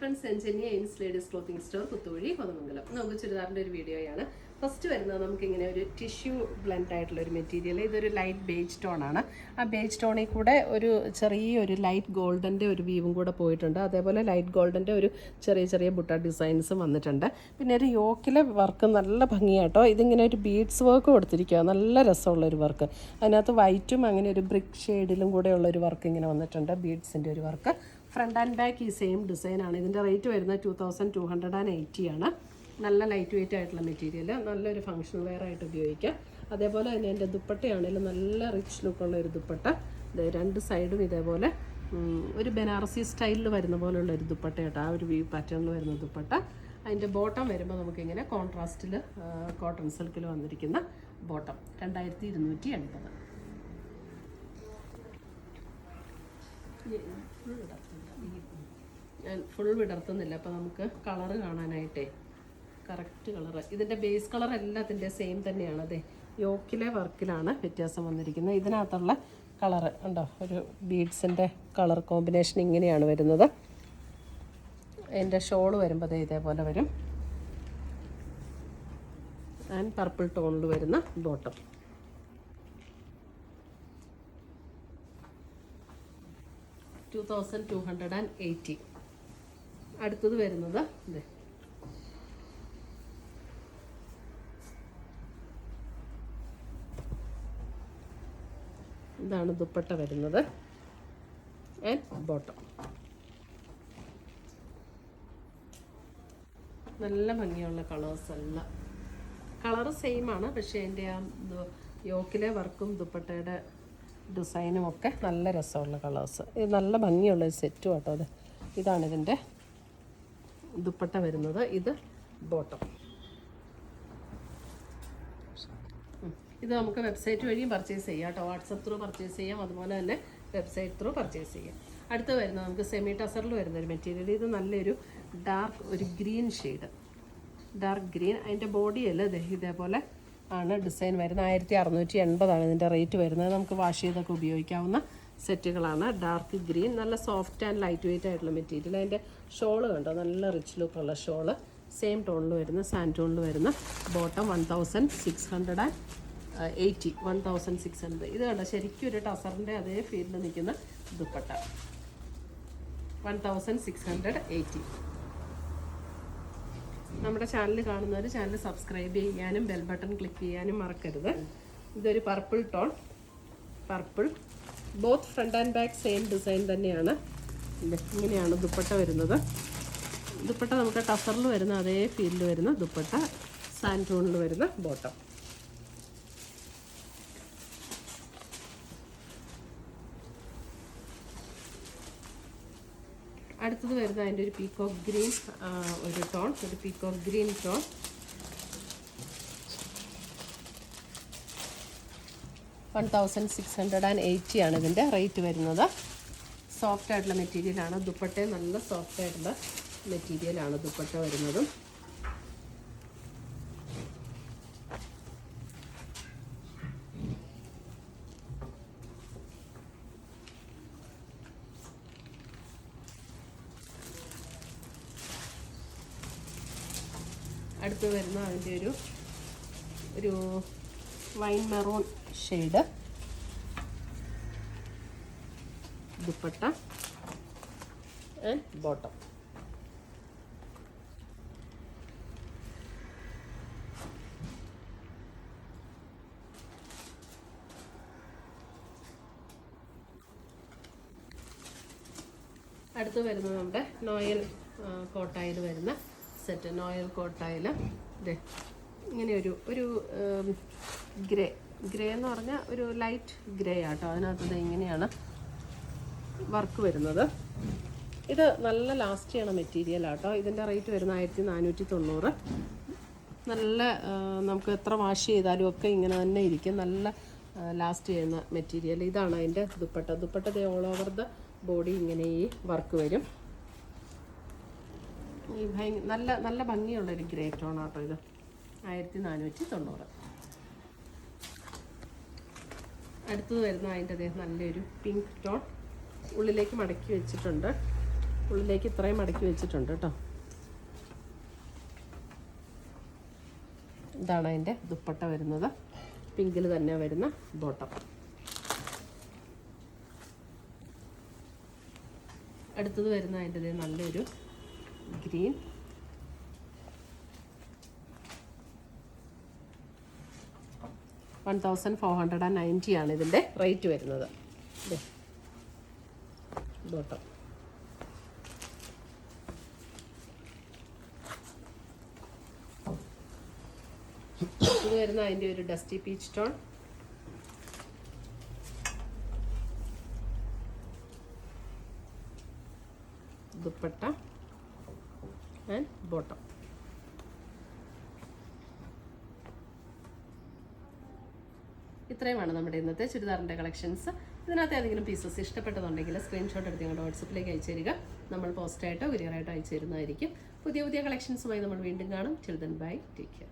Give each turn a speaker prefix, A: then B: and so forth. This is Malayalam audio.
A: ഫ്രണ്ട്സ്, സെഞ്ചന്യ ഇൻസ് ladies clothing store Puthuvazhi Kothamangalam. നമുക്ക് ചുരിദാറിൻ്റെ ഒരു വീഡിയോയാണ്. ഫസ്റ്റ് വരുന്നത് നമുക്കിങ്ങനെ ഒരു ടിഷ്യൂ ബ്ലെൻഡ് ആയിട്ടുള്ള ഒരു മെറ്റീരിയൽ. ഇതൊരു ലൈറ്റ് ബേജ് ടോൺ ആണ്. ആ ബേജ് ടോണിൽ കൂടെ ഒരു ചെറിയൊരു ലൈറ്റ് ഗോൾഡൻ്റെ ഒരു വീവും കൂടെ പോയിട്ടുണ്ട്. അതേപോലെ ലൈറ്റ് ഗോൾഡൻ്റെ ഒരു ചെറിയ ചെറിയ ബുട്ട ഡിസൈൻസും വന്നിട്ടുണ്ട്. പിന്നെ ഒരു യോക്കിലെ വർക്ക് നല്ല ഭംഗിയാട്ടോ. ഇതിങ്ങനെ ഒരു ബീഡ്സ് വർക്ക് കൊടുത്തിരിക്കുക, നല്ല രസമുള്ളൊരു വർക്ക്. അതിനകത്ത് വൈറ്റും അങ്ങനെ ഒരു ബ്രിക്ക് ഷെയ്ഡിലും കൂടെ ഉള്ളൊരു വർക്ക് ഇങ്ങനെ വന്നിട്ടുണ്ട്, ബീഡ്സിൻ്റെ ഒരു വർക്ക്. ഫ്രണ്ട് ആൻഡ് ബാക്ക് ഈ സെയിം ഡിസൈനാണ്. ഇതിൻ്റെ റേറ്റ് വരുന്നത് 2280 ആണ്. നല്ല ലൈറ്റ് വെയിറ്റ് ആയിട്ടുള്ള മെറ്റീരിയൽ, നല്ലൊരു ഫങ്ഷണൽ വെയർ ആയിട്ട് ഉപയോഗിക്കാം. അതേപോലെ തന്നെ എൻ്റെ ദുപ്പട്ടയാണെങ്കിലും നല്ല റിച്ച് ലുക്കുള്ള ഒരു ദുപ്പട്ട. രണ്ട് സൈഡും ഇതേപോലെ ഒരു ബനാറസി സ്റ്റൈലിൽ വരുന്ന പോലുള്ള ഒരു ദുപ്പട്ട കേട്ടോ, ആ ഒരു വ്യൂ പാറ്റേണിൽ വരുന്ന ദുപ്പട്ട. അതിൻ്റെ ബോട്ടം വരുമ്പോൾ നമുക്കിങ്ങനെ കോൺട്രാസ്റ്റിൽ കോട്ടൺ സിൽക്കിൽ വന്നിരിക്കുന്ന ബോട്ടം 2280. ഞാൻ ഫുൾ വിടർത്തുന്നില്ല, അപ്പോൾ നമുക്ക് കളറ് കാണാനായിട്ടേ കറക്റ്റ് കളറ്. ഇതിൻ്റെ ബേസ് കളർ എല്ലാത്തിൻ്റെ സെയിം തന്നെയാണ്. അതെ, യോക്കിലെ വർക്കിലാണ് വ്യത്യാസം വന്നിരിക്കുന്നത്. ഇതിനകത്തുള്ള കളറ് ഉണ്ടോ, ഒരു ബീഡ്സിൻ്റെ കളർ കോമ്പിനേഷൻ ഇങ്ങനെയാണ് വരുന്നത്. എൻ്റെ ഷോള് വരുമ്പോൾ അതേ ഇതേപോലെ വരും. ആൻഡ് പർപ്പിൾ ടോണിൽ വരുന്ന ബോട്ടം. $2280. അടുത്തത് വരുന്നത് ഇതേ, ഇതാണ് ദുപ്പട്ട വരുന്നത് ആൻഡ് ബോട്ടം. നല്ല ഭംഗിയുള്ള കളേഴ്സ് എല്ലാം. കളറ് സെയിം ആണ്, പക്ഷേ എൻ്റെ ആ യോക്കിലെ വർക്കും ദുപ്പട്ടയുടെ ഡിസൈനും ഒക്കെ നല്ല രസമുള്ള കളേഴ്സ്. ഇത് നല്ല ഭംഗിയുള്ള സെറ്റും കേട്ടോ. അത് ഇതാണ് ഇതിൻ്റെ ദുപ്പട്ട വരുന്നത്. ഇത് ബോട്ടം. ഇത് നമുക്ക് വെബ്സൈറ്റ് വഴിയും പർച്ചേസ് ചെയ്യാം കേട്ടോ. വാട്സപ്പ് ത്രൂ പർച്ചേസ് ചെയ്യാം, അതുപോലെ തന്നെ വെബ്സൈറ്റ് ത്രൂ പർച്ചേസ് ചെയ്യാം. അടുത്ത് വരുന്നത് നമുക്ക് സെമി ടസറിൽ വരുന്നൊരു മെറ്റീരിയൽ. ഇത് നല്ലൊരു ഡാർക്ക് ഒരു ഗ്രീൻ ഷെയ്ഡ്, ഡാർക്ക് ഗ്രീൻ. അതിൻ്റെ ബോഡിയല്ല ഇതേപോലെ ആണ് ഡിസൈൻ വരുന്നത്. 1680 ഇതിൻ്റെ റേറ്റ് വരുന്നത്. നമുക്ക് വാഷ് ചെയ്തൊക്കെ ഉപയോഗിക്കാവുന്ന സെറ്റുകളാണ്. ഡാർക്ക് ഗ്രീൻ, നല്ല സോഫ്റ്റ് ആൻഡ് ലൈറ്റ് വെയിറ്റ് ആയിട്ടുള്ള മെറ്റീരിയൽ. അതിൻ്റെ ഷോള് കണ്ടോ, നല്ല റിച്ച് ലുക്കുള്ള ഷോള്. സെയിം ടോണിൽ വരുന്ന സാൻഡ് ടോണിൽ വരുന്ന ബോട്ടം. 1680. 1600. ഇത് കണ്ടോ, ശരിക്കും ഒരു ടസറിൻ്റെ അതേ ഫീൽഡിൽ നിൽക്കുന്ന ദുപ്പട്ട. 1680. നമ്മുടെ ചാനൽ കാണുന്നവർ ചാനൽ സബ്സ്ക്രൈബ് ചെയ്യാനും ബെൽ ബട്ടൺ ക്ലിക്ക് ചെയ്യാനും മറക്കരുത്. ഇതൊരു purple tone, purple. Both front and back same design തന്നെയാണ്. ഇങ്ങനെയാണ് ദുപ്പട്ട വരുന്നത്. ദുപ്പട്ട നമുക്ക് ടസറിൽ വരുന്ന അതേ ഫീൽഡിൽ വരുന്ന ദുപ്പട്ട. സാൻഡ് ടോണിൽ വരുന്ന ബോട്ടം. അടുത്തത് വരുന്നത് അതിൻ്റെ ഒരു പീക്കോക്ക് ഗ്രീൻ ഒരു ടോൺ, ഒരു പീക്കോക്ക് ഗ്രീൻ ടോൺ. 1680 ആണ് ഇതിൻ്റെ റേറ്റ് വരുന്നത്. സോഫ്റ്റ് ആയിട്ടുള്ള മെറ്റീരിയലാണ്. ദുപ്പട്ട നല്ല സോഫ്റ്റ് ആയിട്ടുള്ള മെറ്റീരിയലാണ് ദുപ്പട്ട വരുന്നതും. അടുത്ത് വരുന്ന അതിൻ്റെ ഒരു wine maroon shade dupatta and bottom. അടുത്ത് വരുന്നത് നമ്മുടെ നോയൽ കോട്ടായിൽ വരുന്ന സെറ്റ്. നോയൽ കോട്ടായിൽ ഇതേ ഇങ്ങനെ ഒരു ഗ്രേ എന്ന് പറഞ്ഞാൽ ഒരു ലൈറ്റ് ഗ്രേ ആട്ടോ. അതിനകത്ത് ഇങ്ങനെയാണ് വർക്ക് വരുന്നത്. ഇത് നല്ല ലാസ്റ്റ് ചെയ്യണ മെറ്റീരിയൽ ആട്ടോ. ഇതിൻ്റെ റേറ്റ് വരുന്നത് 1490. നല്ല നമുക്ക് എത്ര വാഷ് ചെയ്താലും ഒക്കെ ഇങ്ങനെ തന്നെ ഇരിക്കും. നല്ല ലാസ്റ്റ് ചെയ്യുന്ന മെറ്റീരിയൽ. ഇതാണ് അതിൻ്റെ dupatta. Dupatta all over the body ഇങ്ങനെ ഈ വർക്ക് വരും. ഈ നല്ല നല്ല ഭംഗിയുള്ളൊരു ഗ്രേ ടോൺ ആട്ടോ ഇത്. 1490. അടുത്തത് വരുന്ന അതിൻ്റെ നല്ലൊരു പിങ്ക് ടോൺ. ഉള്ളിലേക്ക് മടക്കി വെച്ചിട്ടുണ്ട്. ഉള്ളിലേക്ക് ഇത്രയും മടക്കി വെച്ചിട്ടുണ്ട് കേട്ടോ. ഇതാണ് അതിൻ്റെ ദുപ്പട്ട വരുന്നത്. പിങ്കിൽ തന്നെ വരുന്ന ബോട്ടം. അടുത്തത് വരുന്ന അതിൻ്റെ നല്ലൊരു ഗ്രീൻ. $1,490 ആണ് ഇതിൻ്റെ റേറ്റ് വരുന്നത്. ബോട്ടം. ഇത് വരുന്ന അതിൻ്റെ ഒരു dusty peach tone. Dupatta and bottom. ഇത്രയുമാണ് നമ്മുടെ ഇന്നത്തെ ചുരിദാറിൻ്റെ കളക്ഷൻസ്. ഇതിനകത്ത് ഏതെങ്കിലും പീസസ് ഇഷ്ടപ്പെട്ടതുണ്ടെങ്കിൽ സ്ക്രീൻഷോട്ട് എടുത്ത് ഞങ്ങളുടെ വാട്സപ്പിലേക്ക് അയച്ചു തരിക. നമ്മൾ പോസ്റ്റായിട്ടോ കൊറിയറായിട്ടോ അയച്ചു തരുന്നതായിരിക്കും. പുതിയ പുതിയ കളക്ഷൻസുമായി നമ്മൾ വീണ്ടും കാണും. Children bye, take care.